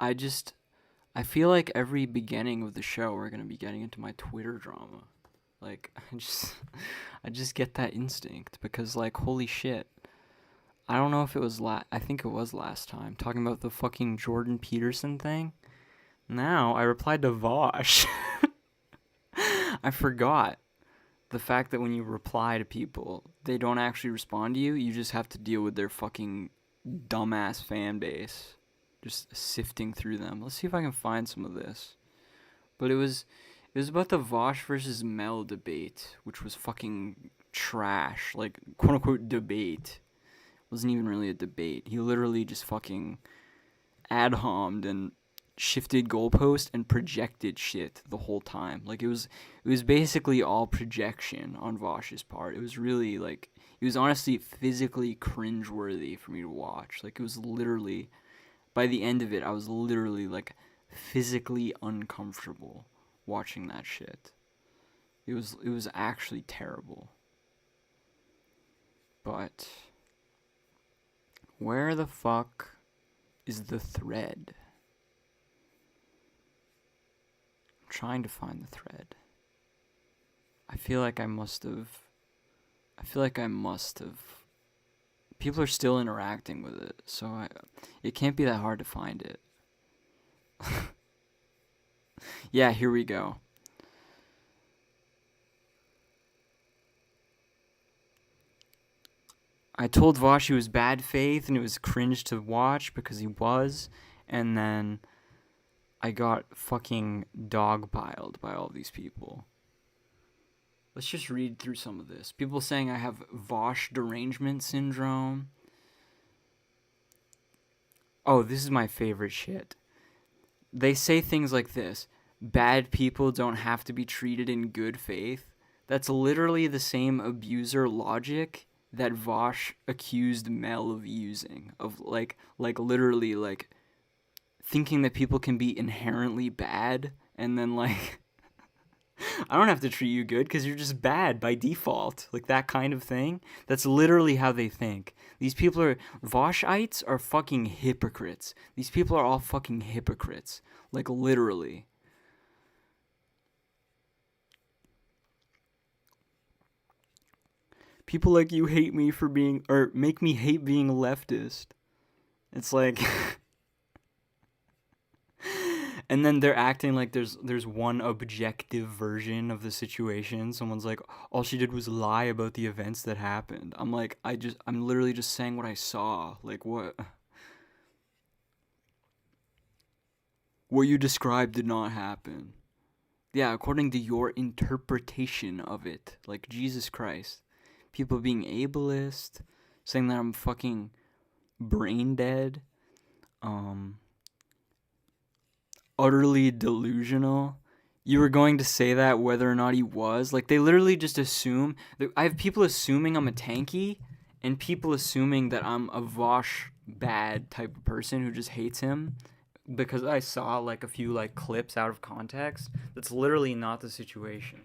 I feel like every beginning of the show we're gonna be getting into my Twitter drama. Like I just get that instinct because like holy shit. I don't know if it was I think it was last time talking about the fucking Jordan Peterson thing. Now I replied to Vaush. I forgot the fact that when you reply to people, they don't actually respond to you. You just have to deal with their fucking dumbass fan base. Just sifting through them. Let's see if I can find some of this. But it was about the Vaush versus Mel debate, which was fucking trash. Like, quote unquote debate. It wasn't even really a debate. He literally just fucking ad hommed and shifted goalpost and projected shit the whole time. Like it was basically all projection on Vaush's part. It was really like it was honestly physically cringeworthy for me to watch. Like it was literally by the end of it I was literally like physically uncomfortable watching that shit. It was actually terrible. But where the fuck is the thread? I'm trying to find the thread. I feel like I must have. People are still interacting with it, so it can't be that hard to find it. Yeah, here we go. I told Vaush he was bad faith and it was cringe to watch because he was, and then I got fucking dogpiled by all these people. Let's just read through some of this. People saying I have Vaush derangement syndrome. Oh, this is my favorite shit. They say things like this. Bad people don't have to be treated in good faith. That's literally the same abuser logic that Vaush accused Mel of using. Of like literally like thinking that people can be inherently bad and then like I don't have to treat you good because you're just bad by default. Like that kind of thing. That's literally how they think. These people are Vaushites are fucking hypocrites. These people are all fucking hypocrites. Like literally. People like you hate me for being or make me hate being a leftist. It's like and then they're acting like there's one objective version of the situation. Someone's like, all she did was lie about the events that happened. I'm like, I'm literally just saying what I saw. Like what you described did not happen. Yeah, according to your interpretation of it. Like Jesus Christ. People being ableist, saying that I'm fucking brain dead. Utterly delusional. You were going to say that whether or not he was. Like, they literally just assume. I have people assuming I'm a tanky, and people assuming that I'm a Vaush bad type of person who just hates him because I saw, like, a few, like, clips out of context. That's literally not the situation.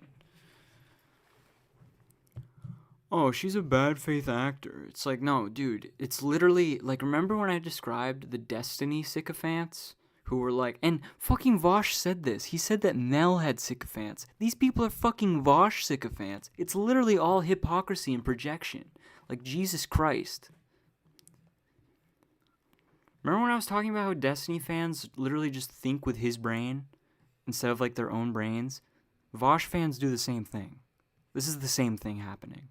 Oh, she's a bad faith actor. It's like, no, dude. It's literally, like, remember when I described the Destiny sycophants? Who were like, and fucking Vaush said this. He said that Mel had sycophants. These people are fucking Vaush sycophants. It's literally all hypocrisy and projection. Like, Jesus Christ. Remember when I was talking about how Destiny fans literally just think with his brain instead of, like, their own brains? Vaush fans do the same thing. This is the same thing happening.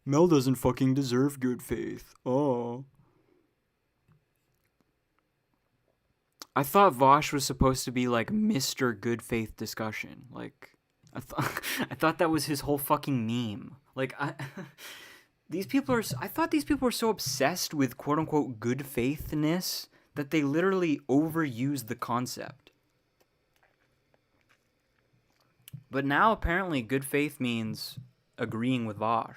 Mel doesn't fucking deserve good faith. Oh. I thought Vaush was supposed to be like Mr. Good Faith Discussion. Like, I thought that was his whole fucking meme. Like, I thought these people were so obsessed with quote unquote good faithness that they literally overused the concept. But now apparently good faith means agreeing with Vaush.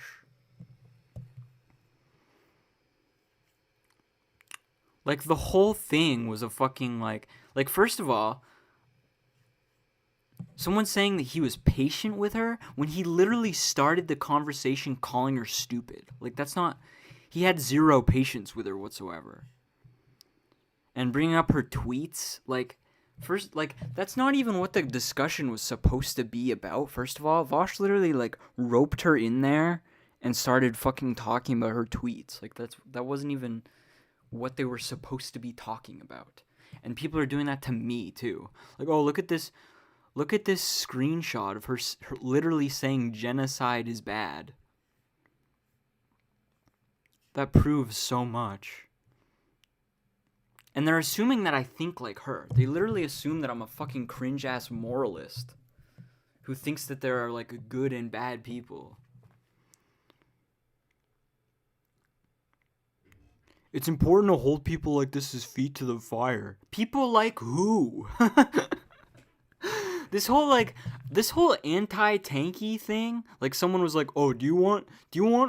Like, the whole thing was a fucking, like, first of all, someone saying that he was patient with her when he literally started the conversation calling her stupid. Like, that's not, he had zero patience with her whatsoever. and bringing up her tweets, like, first, like, that's not even what the discussion was supposed to be about. First of all, Vaush literally, like, roped her in there and started fucking talking about her tweets. Like, that wasn't even what they were supposed to be talking about. And people are doing that to me too. Like, oh, look at this screenshot of her literally saying genocide is bad. That proves so much. And they're assuming that I think like her. They literally assume that I'm a fucking cringe-ass moralist who thinks that there are, like, good and bad people. It's important to hold people like this as feet to the fire. People like who? This whole anti-tanky thing, like, someone was like, "Oh, do you want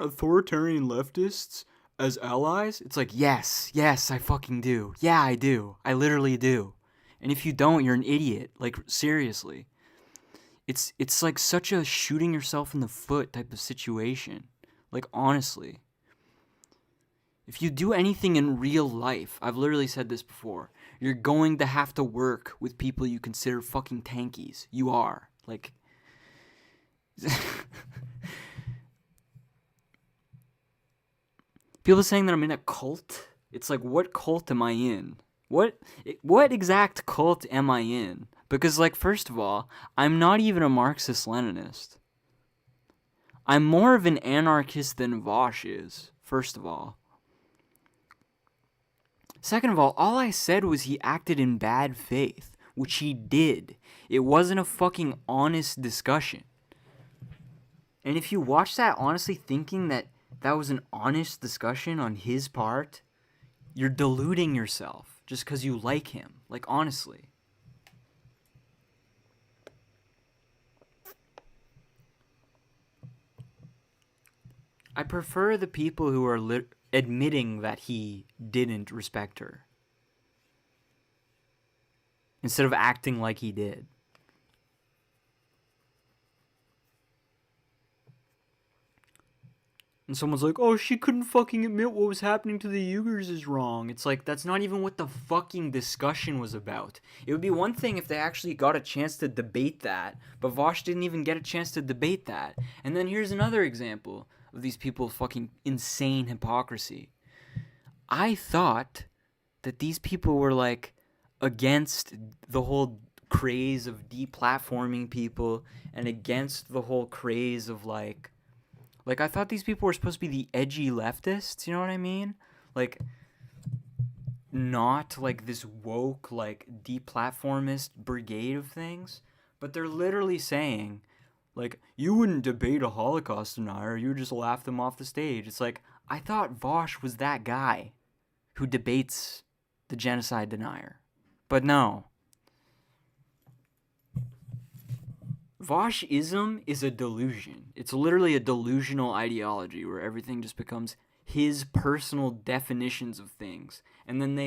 authoritarian leftists as allies?" It's like, yes, I fucking do. Yeah, I do. I literally do. And if you don't, you're an idiot. Like, seriously. It's like such a shooting yourself in the foot type of situation. Like, honestly. If you do anything in real life, I've literally said this before, you're going to have to work with people you consider fucking tankies. You are. Like, people saying that I'm in a cult. It's like, what cult am I in? What exact cult am I in? Because, like, first of all, I'm not even a Marxist-Leninist. I'm more of an anarchist than Vaush is, first of all. Second of all I said was he acted in bad faith, which he did. It wasn't a fucking honest discussion. And if you watch that honestly thinking that that was an honest discussion on his part, you're deluding yourself just because you like him. Like, honestly. I prefer the people who are admitting that he didn't respect her, instead of acting like he did. And someone's like, oh, she couldn't fucking admit what was happening to the Uyghurs is wrong. It's like, that's not even what the fucking discussion was about. It would be one thing if they actually got a chance to debate that, but Vaush didn't even get a chance to debate that. And then here's another example of these people's fucking insane hypocrisy. I thought that these people were, like, against the whole craze of deplatforming people and against the whole craze of, like, I thought these people were supposed to be the edgy leftists, you know what I mean? Like, not, like, this woke, like, deplatformist brigade of things, but they're literally saying, like, you wouldn't debate a Holocaust denier, you would just laugh them off the stage. It's like, I thought Vaush was that guy who debates the genocide denier. But no. Vaushism is a delusion. It's literally a delusional ideology where everything just becomes his personal definitions of things. And then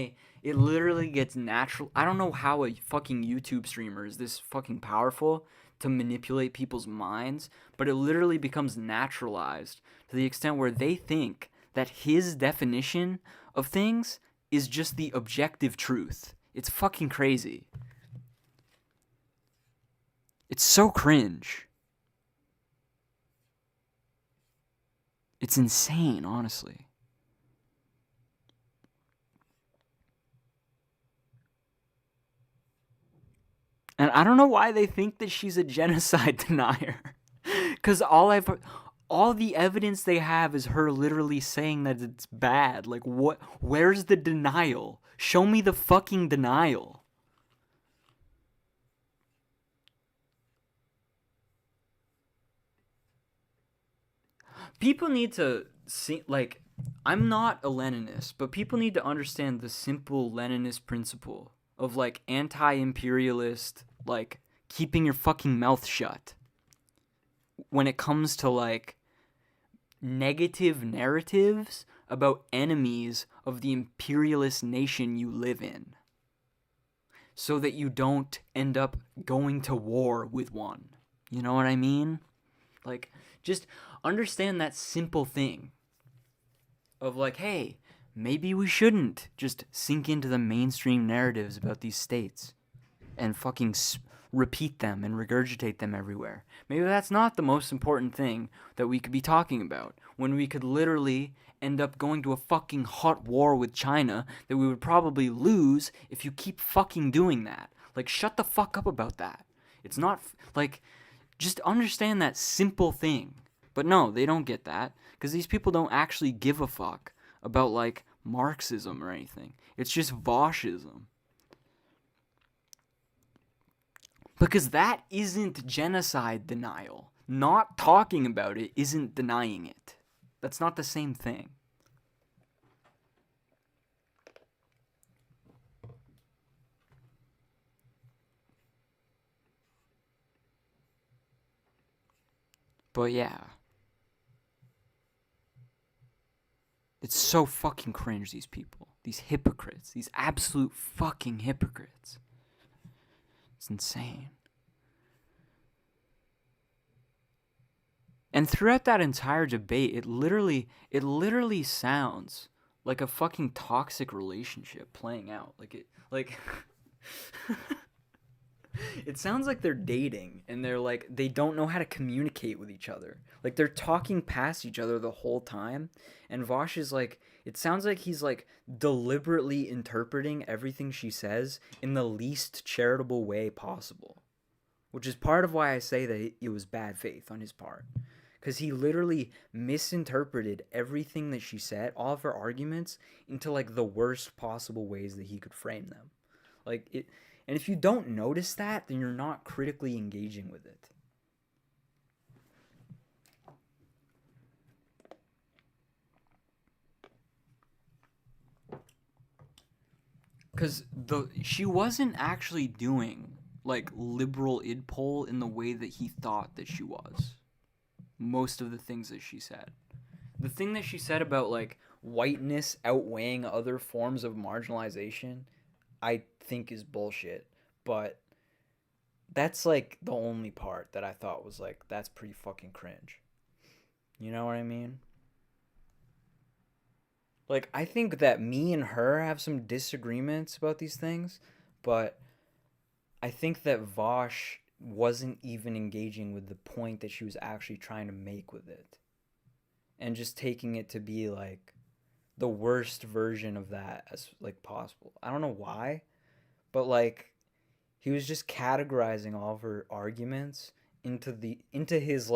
it literally gets natural. I don't know how a fucking YouTube streamer is this fucking powerful to manipulate people's minds, but it literally becomes naturalized to the extent where they think that his definition of things is just the objective truth. It's fucking crazy. It's so cringe. It's insane, honestly. And I don't know why they think that she's a genocide denier. Because all the evidence they have is her literally saying that it's bad. Like, what? Where's the denial? Show me the fucking denial. People need to see, like, I'm not a Leninist, but people need to understand the simple Leninist principle of, like, anti-imperialist, like, keeping your fucking mouth shut when it comes to, like, negative narratives about enemies of the imperialist nation you live in, so that you don't end up going to war with one. You know what I mean? Like, just understand that simple thing of, like, hey, maybe we shouldn't just sink into the mainstream narratives about these states and fucking repeat them and regurgitate them everywhere. Maybe that's not the most important thing that we could be talking about, when we could literally end up going to a fucking hot war with China that we would probably lose if you keep fucking doing that. Like, shut the fuck up about that. It's not, like, just understand that simple thing. But no, they don't get that, because these people don't actually give a fuck about, like, Marxism or anything. It's just Vaushism. Because that isn't genocide denial. Not talking about it isn't denying it. That's not the same thing. But yeah. It's so fucking cringe, these people. These hypocrites. These absolute fucking hypocrites. It's insane. And throughout that entire debate, it literally sounds like a fucking toxic relationship playing out. It sounds like they're dating and they don't know how to communicate with each other. Like, they're talking past each other the whole time, and Vaush is it sounds like he's deliberately interpreting everything she says in the least charitable way possible. Which is part of why I say that it was bad faith on his part. Because he literally misinterpreted everything that she said, all of her arguments, into the worst possible ways that he could frame them. And if you don't notice that, then you're not critically engaging with it. Because she wasn't actually doing liberal id poll in the way that he thought that she was. Most of the things that she said. The thing that she said about whiteness outweighing other forms of marginalization, I think is bullshit. But that's the only part that I thought was that's pretty fucking cringe. You know what I mean? I think that me and her have some disagreements about these things, but I think that Vaush wasn't even engaging with the point that she was actually trying to make with it. And just taking it to be the worst version of that as possible. I don't know why, but he was just categorizing all of her arguments into his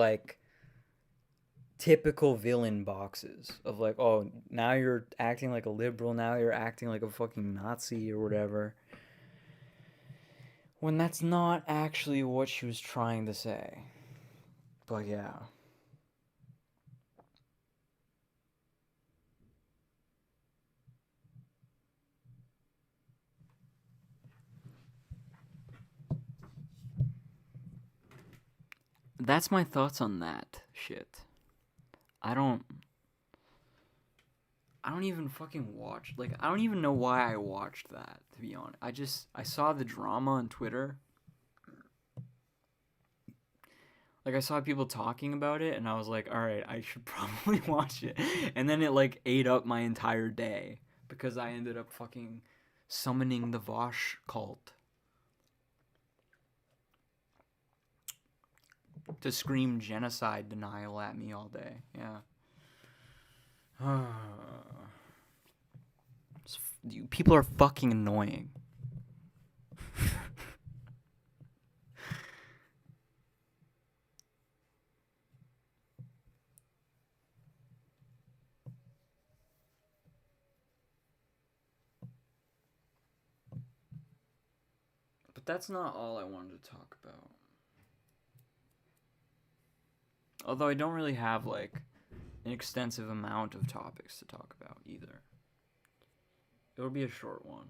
typical villain boxes of oh, now you're acting like a liberal, now you're acting like a fucking Nazi or whatever. When that's not actually what she was trying to say. But yeah. That's my thoughts on that shit. I don't even fucking watch. I don't even know why I watched that, to be honest. I saw the drama on Twitter. I saw people talking about it, and I was like, alright, I should probably watch it. And then it, ate up my entire day, because I ended up fucking summoning the Vaush cult to scream genocide denial at me all day. Yeah. People are fucking annoying. But that's not all I wanted to talk about. Although I don't really have an extensive amount of topics to talk about either. It'll be a short one.